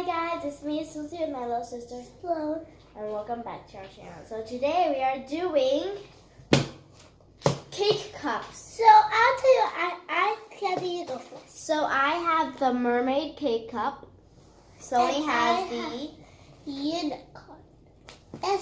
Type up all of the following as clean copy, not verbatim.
Hi guys, it's me, Susie, and my little sister. Hello. And welcome back to our channel. So today we are doing cake cups. So I'll tell you, I can't you go first. So I have the Mermaid cake cup. Sonny has the unicorn.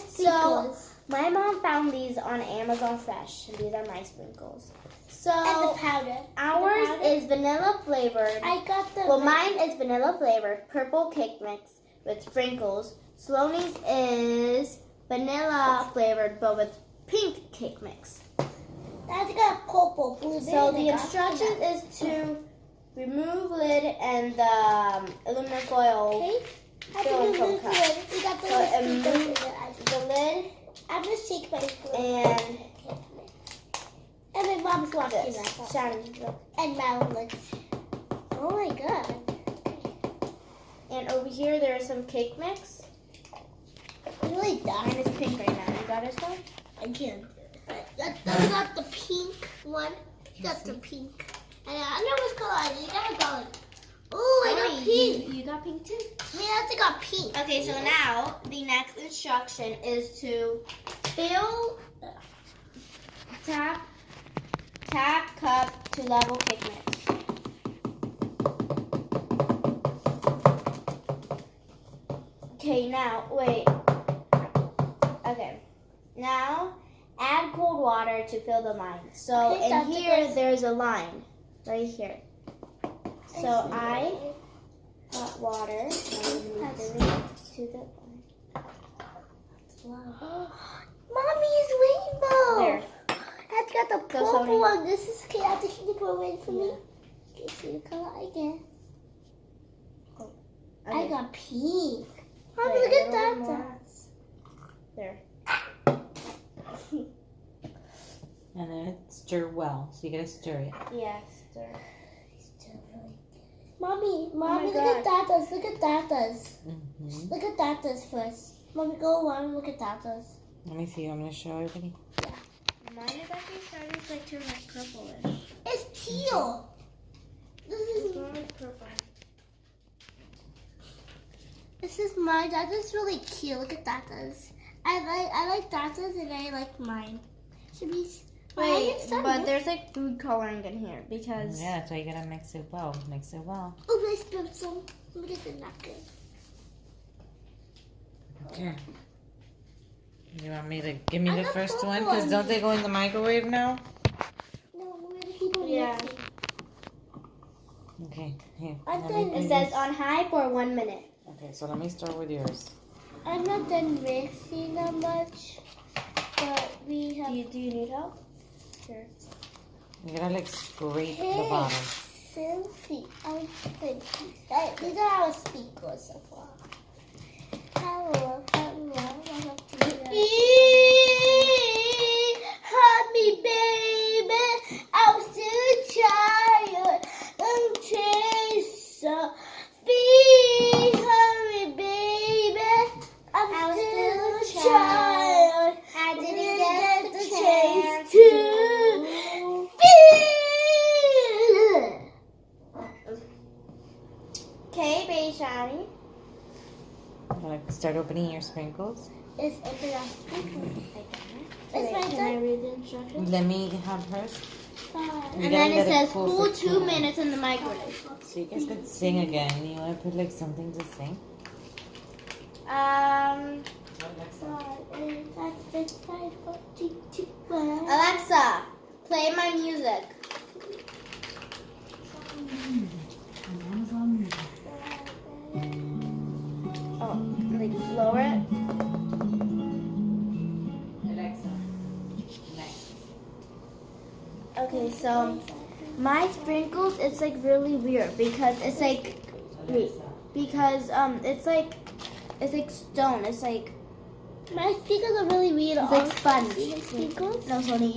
So my mom found these on Amazon Fresh, and these are my sprinkles. So and the powder. Ours is vanilla flavored. I got the. Well, mine is vanilla flavored purple cake mix with sprinkles. Sloanie's is vanilla flavored but with pink cake mix. I got purple, blue. So the instructions is to remove lid and the aluminum foil film from cup. We got the lid. I'm just shake my food. And my mom's watching that. And Madeline. Oh my god. And over here there is some cake mix. It's really dark. And it's pink right now. You got it, son? I can't. That's not the pink one. That's the pink. And I know what's color. You gotta go. Oh, I got pink. You got pink too? Yeah, I got pink. Okay, so now the next instruction is to fill tap cup to level cake mix. Okay, now wait. Okay, now add cold water to fill the line. So in here there's a line right here. So I got water and fill it to the line. Wow. Mommy's rainbow. There. I've got the purple one. This is okay. I think you can wait for me. Okay, see the color again. Okay. I got pink. Mommy, look at that. There. And then stir well. So you gotta stir it. Yeah, stir. Mommy, look at Tata's. Look at Tata's. Mm-hmm. Look at Tata's first. Mommy, go on. Look at Tata's. Let me see. I'm gonna show everybody. Yeah. Mine is actually starting to turn like purplish. It's teal. This is purple. This is mine. That is really cute. Look at Tata's. I like Tata's and I like mine. Should we? Wait, but there's like food coloring in here because. Yeah, that's why you gotta mix it well. Mix it well. Oh, I spilled some. Let me get the napkin. Okay. You want me to give me the first one? Because don't they go in the microwave now? No, we're gonna keep on mixing. Okay. Here. It says on high for 1 minute. Okay, so let me start with yours. I'm not done mixing that much, but we have. Do you need help? Sure. You gotta like scrape the bottom. Filthy. These are our speakers so far. Hello. Hug me, baby. I'm still a child. Don't chase so. Hurry, baby. I'm still a child. I didn't get the chance to be. Okay, baby shiny. You gotta start opening your sprinkles. It's open up. Can I read the instructions? Let me have hers. And then it says cool 2 minutes in the microwave. So you guys could sing again. You wanna put like something to sing? Alexa, play my music. Oh, like lower it. Alexa. Next. Okay, so my sprinkles, it's like really weird because it's like it's like stone. It's like my speakers are really weird. It's like sponge. Speakers? No, Sonny,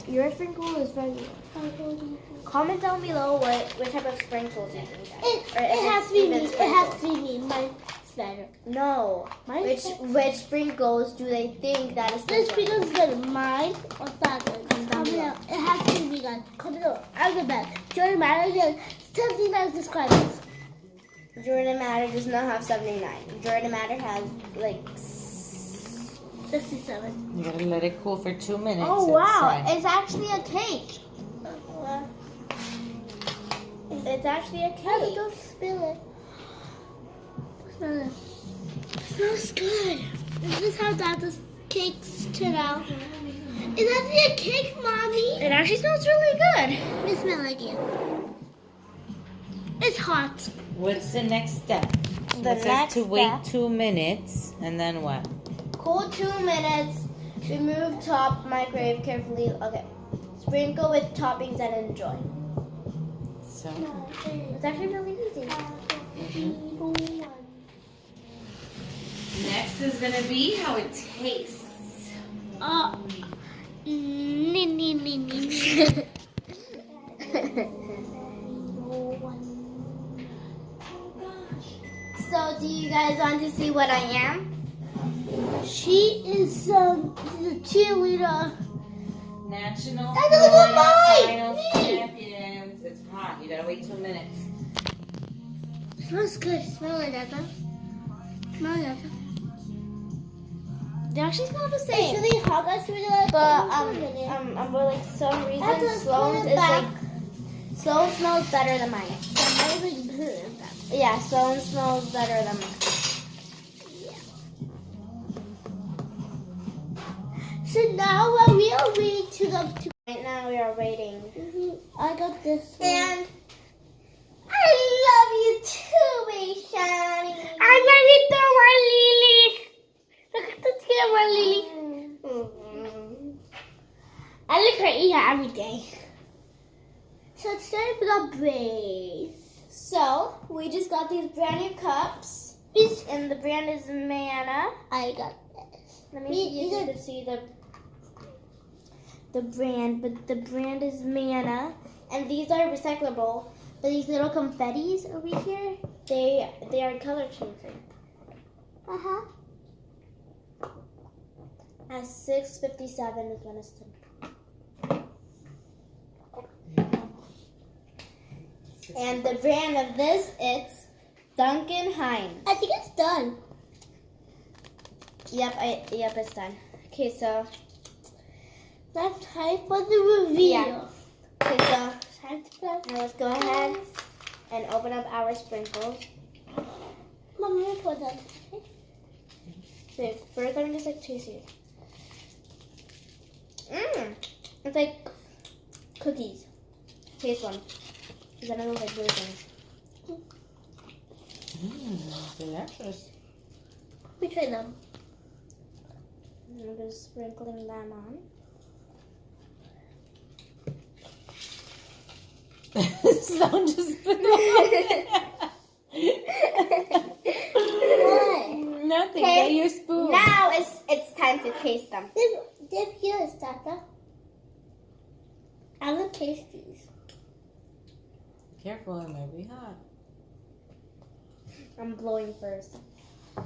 your sprinkle is very weird. Comment down below what type of sprinkles you think. It has to be me. It has to be me. Mine's better. No. Which sprinkles do they think that is this sprinkles is better? Mine or Tata's? It has to be me, guys. Comment down. I'll get back. Join my again. Something that is described. Jordan Matter does not have 79. Jordan Matter has like 67. You gotta let it cool for 2 minutes. Oh wow, it's actually a cake. It's actually a Daddy, cake. don't spill it. Smell it. It smells good. This is how Dada's cakes turn out. It's actually a cake, Mommy. It actually smells really good. It smells like it. It's hot. What's the next step? The It says next to wait step. 2 minutes, and then what? Cool 2 minutes. Remove top, microwave carefully. Okay. Sprinkle with toppings and enjoy. So, It's actually really easy. next is gonna be how it tastes. So, do you guys want to see what I am? She is the cheerleader. National That's a little bite! Final Champions. It's hot. You gotta wait 2 minutes. Smells good. Smell it, Dada. Smell it, Dada. They actually smell the It's same. really hot. That's really like But for like some reason, That's Sloan's is like Sloan smells better than mine. Yeah, Sloan smells better than mine. So now we are waiting to go to. Right now we are waiting. I got this one. And I love you too, baby Shani. I love you too, my Lily. Look at the camera, Lily. I look her eat her every day. So today we got braids. So we just got these brand new cups, and the brand is Manna. I got this. Let me see if you can see the brand, but the brand is Manna, and these are recyclable. But these little confettis over here, they are color changing. Uh-huh. At 6:57 is when it's done. And the brand of this, it's Duncan Hines. I think it's done. Yep, it's done. Okay, so Now time for the reveal. Yeah. Okay, so Time to press. now let's go ahead and open up our sprinkles. Mom, let me put that. So first, let me just like taste it. It's like cookies. Taste one. Because I don't know like things. Delicious. We try them. And I'm just sprinkling them on. Sloan just put What? Nothing. Okay, Get your spoon. Now it's time to taste them. Dip yours, Tata. I will taste these. Careful, it might be hot. I'm blowing first.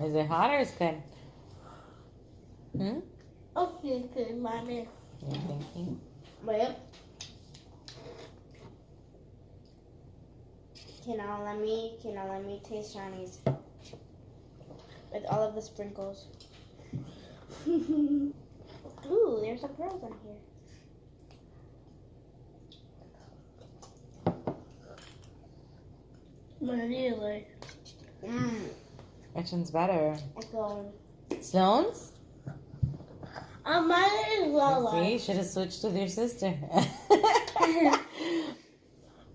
Is it hot or is it good? Okay, good, Mommy. You're thinking? Wait. Okay, now let me taste Shani's with all of the sprinkles. Ooh, there's some pearls on here. What do you like? Which one's better? So, Sloan's? Mine is Lala. See, you should have switched with your sister.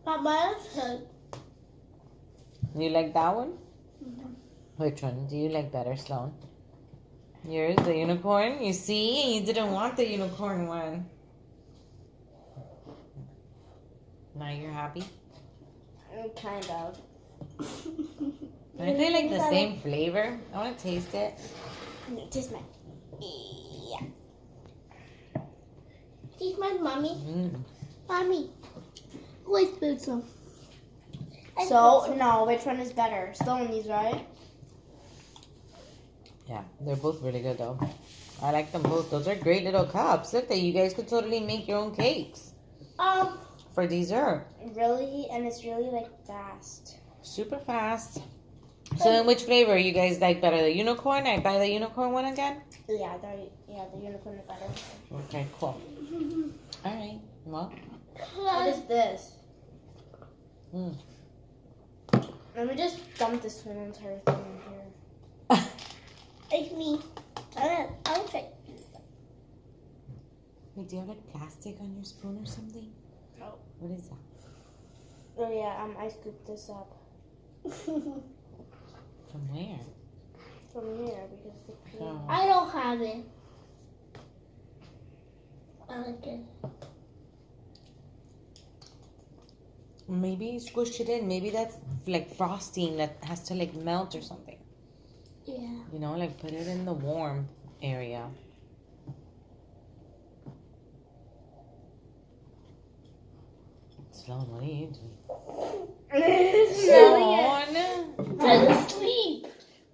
But mine is good. You like that one? Which one do you like better, Sloan? Yours, the unicorn? You see? You didn't want the unicorn one. Now you're happy? kind of. Aren't they like the same flavor? I want to taste it. Taste mine. Yeah. Taste my mommy. Mm. Mommy. Wait, spoon some. So, no, which one is better? Stony's, right? Yeah, they're both really good though. I like them both. Those are great little cups. Look, that you guys could totally make your own cakes for dessert. Really? And it's really, like, fast. Super fast. So in which flavor you guys like better? The unicorn? I buy the unicorn one again? Yeah, the unicorn is better. Okay, cool. All right. Well. What is this? Mm. Let me just dump this one entire thing in here. It's me. I'll take. Wait, do you have like plastic on your spoon or something? No. What is that? Oh yeah, I scooped this up From where? from here because the cream. Oh. I don't have it. I like it. Maybe squish it in. Maybe that's like frosting that has to like melt or something. Yeah. You know, like put it in the warm area. Sloan, what are you doing? Sloan! Go to sleep.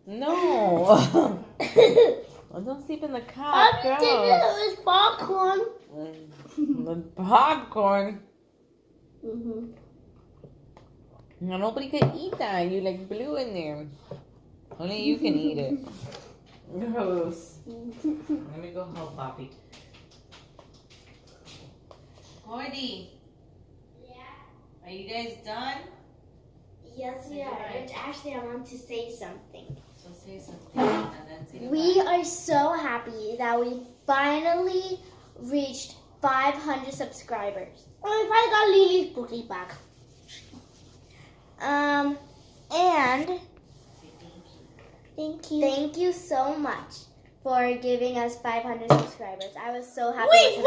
No! Well, don't sleep in the car. Mommy did it with popcorn. The popcorn. Mm-hmm. No, nobody could eat that. You like blew in there. Only you can eat it. Gross. Let me go help Poppy. Cordy. Are you guys done? Yes, we are. But actually, I want to say something. So say something and then say We are so happy that we finally reached 500 subscribers. Oh, if I got Lily's cookie back. And Thank you. thank you so much for giving us 500 subscribers. I was so happy. Wait, with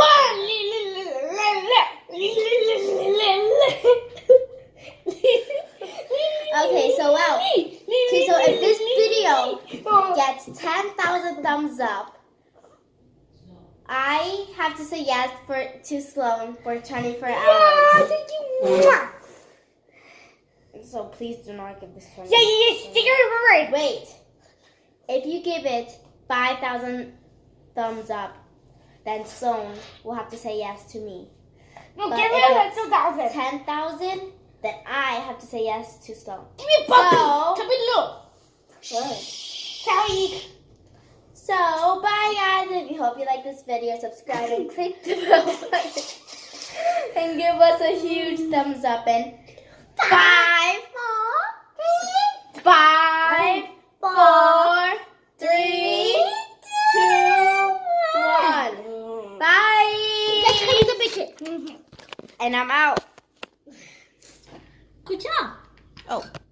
Okay, so wow. Okay, so if this video gets 10,000 thumbs up, I have to say yes to Sloan for 24 hours. Thank you. So please do not give this one. Yeah. Wait. If you give it 5,000 thumbs up, then Sloan will have to say yes to me. No, But give if me it's 2,000. 10,000, then I have to say yes to Sloan. Give me a bucket. So- Come in, look. Good. Sorry. So, bye guys. If you hope you like this video, subscribe and click the bell button. And give us a huge thumbs up. And 5, 4, 3, 2, 1. Bye. Let's cut the bacon. And I'm out.